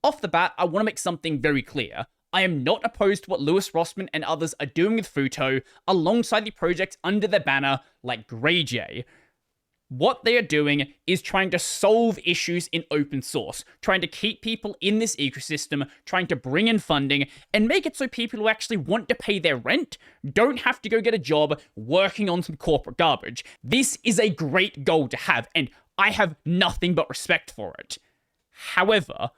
Off the bat, I want to make something very clear. I am not opposed to what Louis Rossmann and others are doing with FUTO alongside the projects under their banner like GreyJ. What they are doing is trying to solve issues in open source, trying to keep people in this ecosystem, trying to bring in funding, and make it so people who actually want to pay their rent don't have to go get a job working on some corporate garbage. This is a great goal to have, and I have nothing but respect for it. However,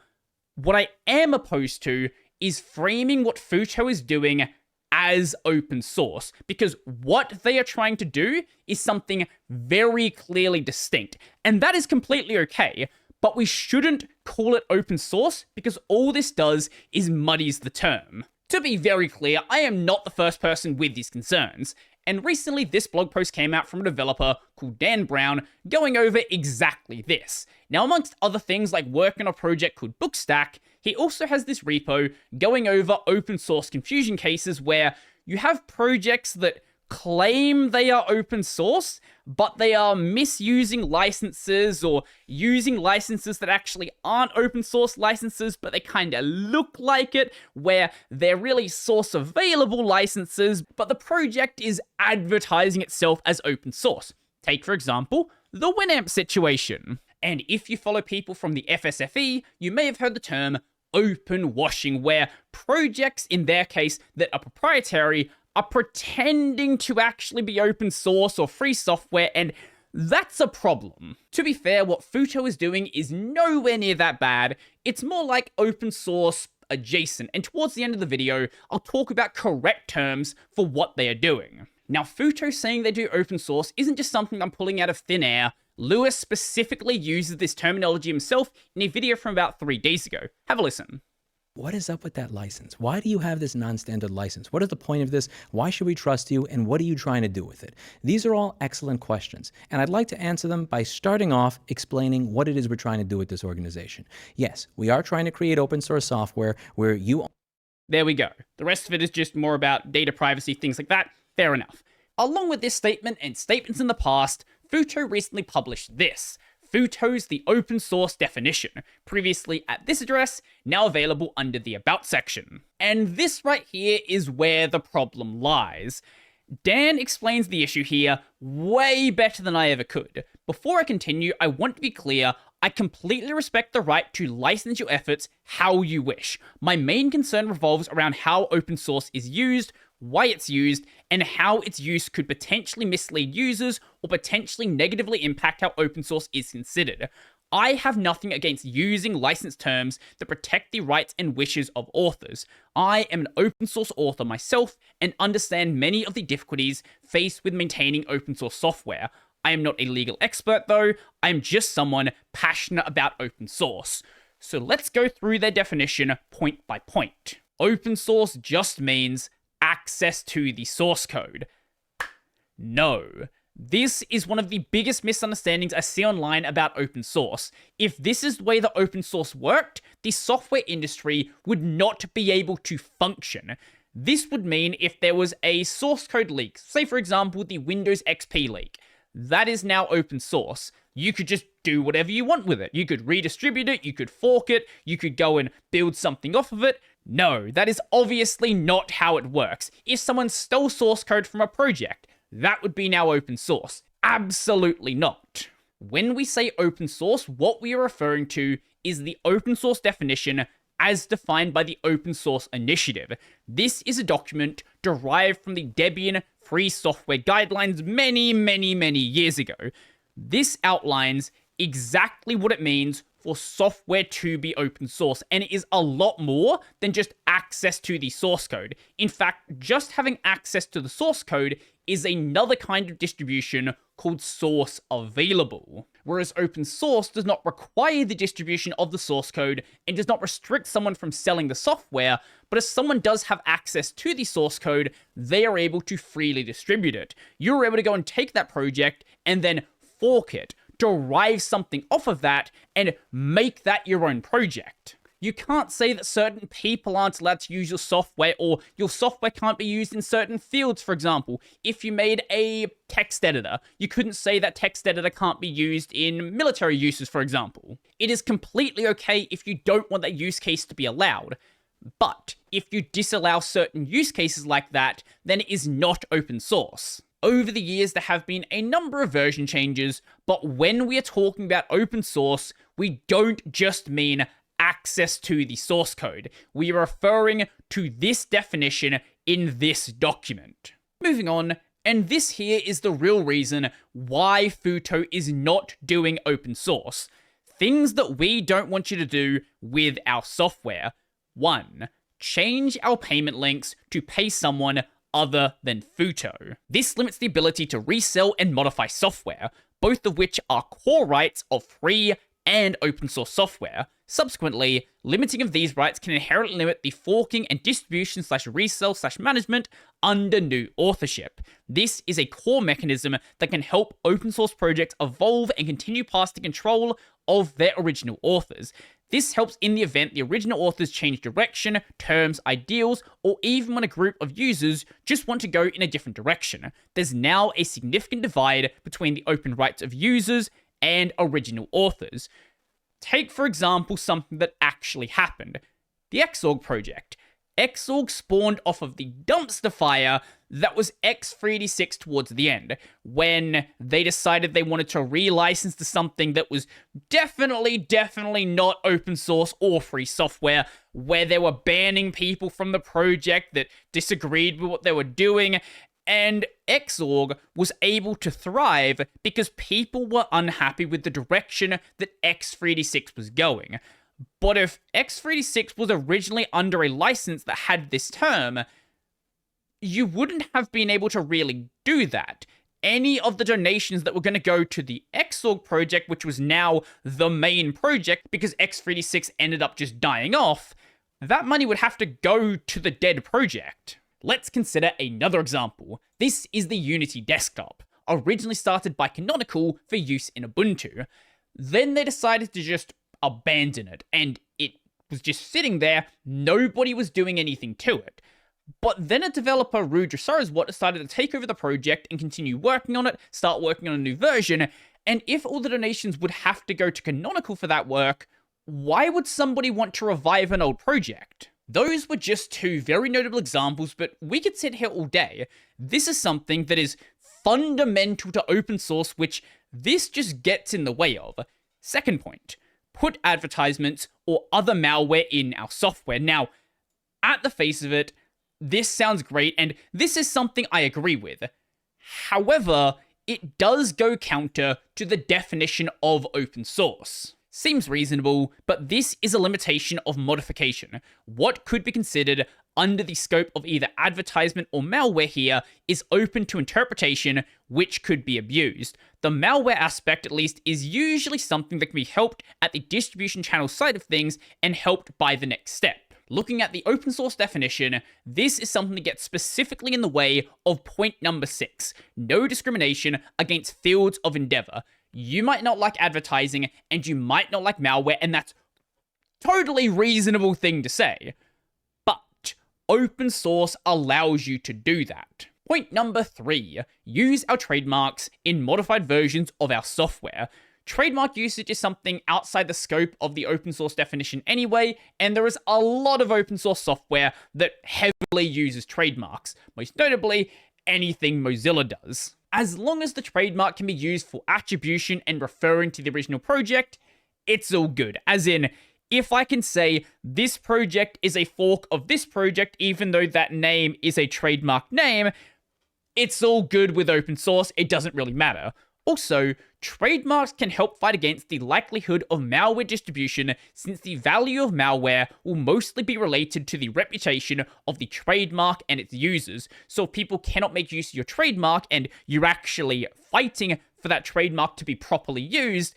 what I am opposed to is framing what FUTO is doing as open source, because what they are trying to do is something very clearly distinct, and that is completely okay, but we shouldn't call it open source because all this does is muddies the term. To be very clear, I am not the first person with these concerns, and recently this blog post came out from a developer called Dan Brown going over exactly this. Now, amongst other things like working on a project called Bookstack, he also has this repo going over open source confusion cases where you have projects that claim they are open source, but they are misusing licenses or using licenses that actually aren't open source licenses, but they kind of look like it, where they're really source available licenses, but the project is advertising itself as open source. Take, for example, the Winamp situation. And if you follow people from the FSFE, you may have heard the term open washing, where projects, in their case, that are proprietary are pretending to actually be open source or free software, and that's a problem. To be fair, what FUTO is doing is nowhere near that bad. It's more like open source adjacent, and towards the end of the video, I'll talk about correct terms for what they are doing. Now, FUTO saying they do open source isn't just something I'm pulling out of thin air. Louis specifically uses this terminology himself in a video from about 3 days ago. Have a listen. What is up with that license? Why do you have this non-standard license? What is the point of this? Why should we trust you? And what are you trying to do with it? These are all excellent questions, and I'd like to answer them by starting off explaining what it is we're trying to do with this organization. Yes, we are trying to create open source software where you... There we go. The rest of it is just more about data privacy, things like that. Fair enough. Along with this statement and statements in the past, FUTO recently published this. FUTO's the open source definition, previously at this address, now available under the About section. And this right here is where the problem lies. Dan explains the issue here way better than I ever could. Before I continue, I want to be clear, I completely respect the right to license your efforts how you wish. My main concern revolves around how open source is used, why it's used, and how its use could potentially mislead users or potentially negatively impact how open source is considered. I have nothing against using licensed terms that protect the rights and wishes of authors. I am an open source author myself and understand many of the difficulties faced with maintaining open source software. I am not a legal expert though, I am just someone passionate about open source. So let's go through their definition point by point. Open source just means access to the source code. No. This is one of the biggest misunderstandings I see online about open source. If this is the way that open source worked, the software industry would not be able to function. This would mean if there was a source code leak, say for example the Windows XP leak, that is now open source. You could just do whatever you want with it. You could redistribute it, you could fork it, you could go and build something off of it. No, that is obviously not how it works. If someone stole source code from a project, that would be now open source. Absolutely not. When we say open source, what we are referring to is the open source definition as defined by the Open Source Initiative. This is a document derived from the Debian Free Software Guidelines many years ago. This outlines exactly what it means for software to be open source, and it is a lot more than just access to the source code. In fact, just having access to the source code is another kind of distribution called source available. Whereas open source does not require the distribution of the source code and does not restrict someone from selling the software, but if someone does have access to the source code, they are able to freely distribute it. You're able to go and take that project and then fork it, derive something off of that, and make that your own project. You can't say that certain people aren't allowed to use your software, or your software can't be used in certain fields, for example. If you made a text editor, you couldn't say that text editor can't be used in military uses, for example. It is completely okay if you don't want that use case to be allowed. But if you disallow certain use cases like that, then it is not open source. Over the years, there have been a number of version changes, but when we are talking about open source, we don't just mean access to the source code. We are referring to this definition in this document. Moving on, and this here is the real reason why FUTO is not doing open source. Things that we don't want you to do with our software. 1. Change our payment links to pay someone other than FUTO. This limits the ability to resell and modify software, both of which are core rights of free and open source software. Subsequently, limiting of these rights can inherently limit the forking and distribution /resell /management under new authorship. This is a core mechanism that can help open source projects evolve and continue past the control of their original authors. This helps in the event the original authors change direction, terms, ideals, or even when a group of users just want to go in a different direction. There's now a significant divide between the open rights of users and original authors. Take, for example, something that actually happened. The Xorg project. Xorg spawned off of the dumpster fire that was X386 towards the end, when they decided they wanted to relicense to something that was definitely not open source or free software, where they were banning people from the project that disagreed with what they were doing, and Xorg was able to thrive because people were unhappy with the direction that X386 was going. But if X386 was originally under a license that had this term, you wouldn't have been able to really do that. Any of the donations that were going to go to the Xorg project, which was now the main project because X386 ended up just dying off, that money would have to go to the dead project. Let's consider another example. This is the Unity desktop, originally started by Canonical for use in Ubuntu. Then they decided to just abandon it, and it was just sitting there. Nobody was doing anything to it. But then a developer, Rudra Saraswat, decided to take over the project and continue working on it, start working on a new version, and if all the donations would have to go to Canonical for that work, why would somebody want to revive an old project? Those were just two very notable examples, but we could sit here all day. This is something that is fundamental to open source, which this just gets in the way of. Second point, put advertisements or other malware in our software. Now, at the face of it, this sounds great, and this is something I agree with. However, it does go counter to the definition of open source. Seems reasonable, but this is a limitation of modification. What could be considered under the scope of either advertisement or malware here is open to interpretation, which could be abused. The malware aspect, at least, is usually something that can be helped at the distribution channel side of things and helped by the next step. Looking at the open source definition, this is something that gets specifically in the way of point number 6, no discrimination against fields of endeavor. You might not like advertising, and you might not like malware, and that's totally reasonable thing to say. But open source allows you to do that. Point number 3, use our trademarks in modified versions of our software. Trademark usage is something outside the scope of the open source definition anyway, and there is a lot of open source software that heavily uses trademarks, most notably anything Mozilla does. As long as the trademark can be used for attribution and referring to the original project, it's all good. As in, if I can say this project is a fork of this project, even though that name is a trademark name, it's all good with open source. It doesn't really matter. Also, trademarks can help fight against the likelihood of malware distribution, since the value of malware will mostly be related to the reputation of the trademark and its users. So if people cannot make use of your trademark and you're actually fighting for that trademark to be properly used,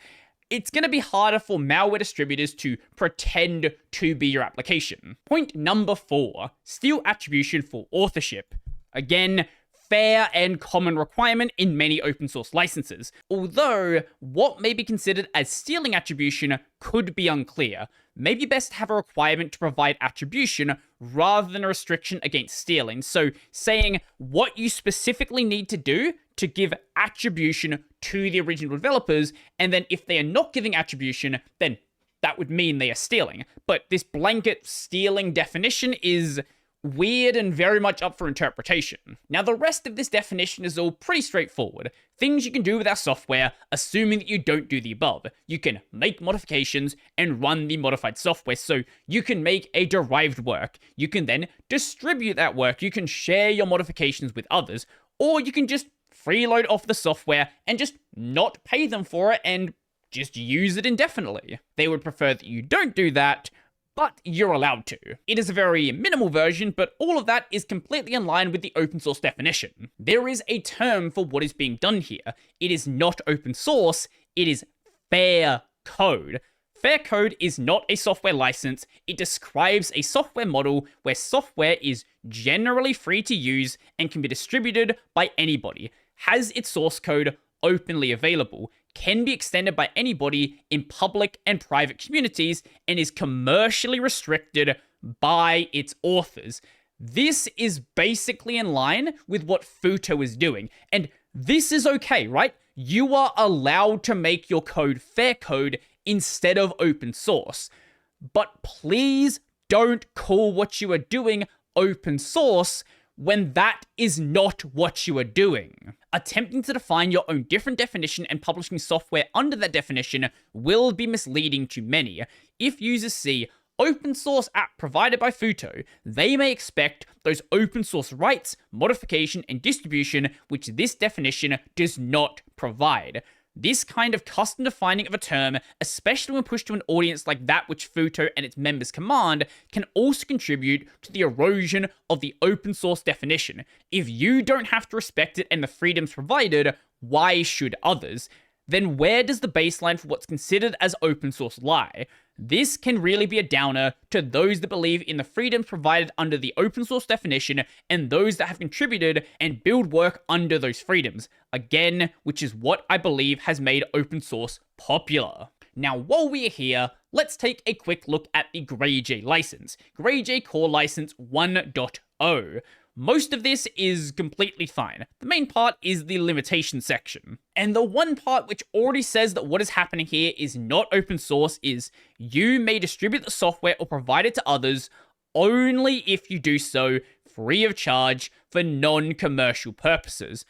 it's going to be harder for malware distributors to pretend to be your application. Point number 4, steal attribution for authorship. Again, fair and common requirement in many open source licenses, although what may be considered as stealing attribution could be unclear. Maybe best to have a requirement to provide attribution rather than a restriction against stealing. So saying what you specifically need to do to give attribution to the original developers, and then if they are not giving attribution, then that would mean they are stealing. But this blanket stealing definition is weird and very much up for interpretation. Now, the rest of this definition is all pretty straightforward. Things you can do with our software, assuming that you don't do the above. You can make modifications and run the modified software, so you can make a derived work. You can then distribute that work. You can share your modifications with others, or you can just freeload off the software and just not pay them for it and just use it indefinitely. They would prefer that you don't do that, but you're allowed to. It is a very minimal version, but all of that is completely in line with the open source definition. There is a term for what is being done here. It is not open source, it is fair code. Fair code is not a software license. It describes a software model where software is generally free to use and can be distributed by anybody, has its source code openly available, can be extended by anybody in public and private communities, and is commercially restricted by its authors. This is basically in line with what FUTO is doing, and this is okay, right? You are allowed to make your code fair code instead of open source, but please don't call what you are doing open source when that is not what you are doing. Attempting to define your own different definition and publishing software under that definition will be misleading to many. If users see open source app provided by FUTO, they may expect those open source rights, modification, and distribution, which this definition does not provide. This kind of custom defining of a term, especially when pushed to an audience like that which FUTO and its members command, can also contribute to the erosion of the open source definition. If you don't have to respect it and the freedoms provided, why should others? Then where does the baseline for what's considered as open source lie? This can really be a downer to those that believe in the freedoms provided under the open source definition and those that have contributed and build work under those freedoms. Again, which is what I believe has made open source popular. Now, while we are here, let's take a quick look at the GreyJ license. GreyJ Core License 1.0. Most of this is completely fine. The main part is the limitation section. And the one part which already says that what is happening here is not open source is you may distribute the software or provide it to others only if you do so free of charge for non-commercial purposes.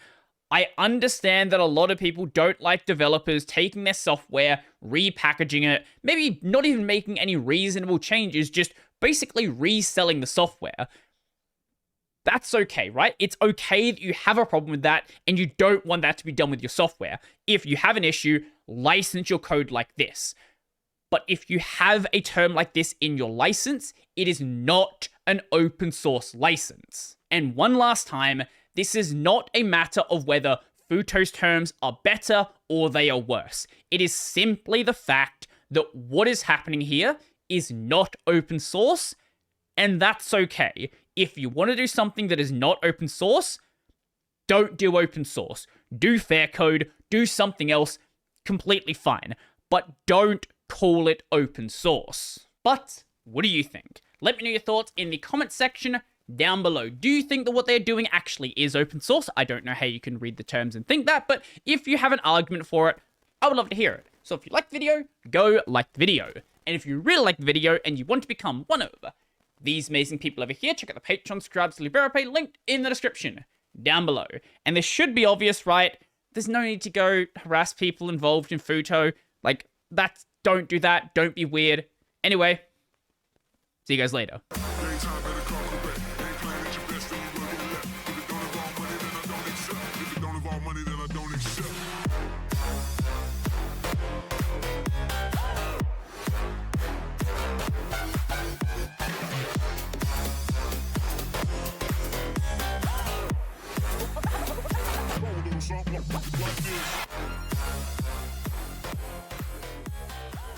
I understand that a lot of people don't like developers taking their software, repackaging it, maybe not even making any reasonable changes, just basically reselling the software. That's okay, right? It's okay that you have a problem with that and you don't want that to be done with your software. If you have an issue, license your code like this. But if you have a term like this in your license, it is not an open source license. And one last time, this is not a matter of whether FUTO's terms are better or they are worse. It is simply the fact that what is happening here is not open source, and that's okay. If you want to do something that is not open source, don't do open source. Do fair code, do something else, completely fine. But don't call it open source. But what do you think? Let me know your thoughts in the comment section down below. Do you think that what they're doing actually is open source? I don't know how you can read the terms and think that, but if you have an argument for it, I would love to hear it. So if you like the video, go like the video. And if you really like the video and you want to become one of these amazing people over here, check out the Patreon, subscribe to Liberapay, linked in the description down below. And this should be obvious, right? There's no need to go harass people involved in FUTO. Like, don't do that. Don't be weird. Anyway, see you guys later. Like this.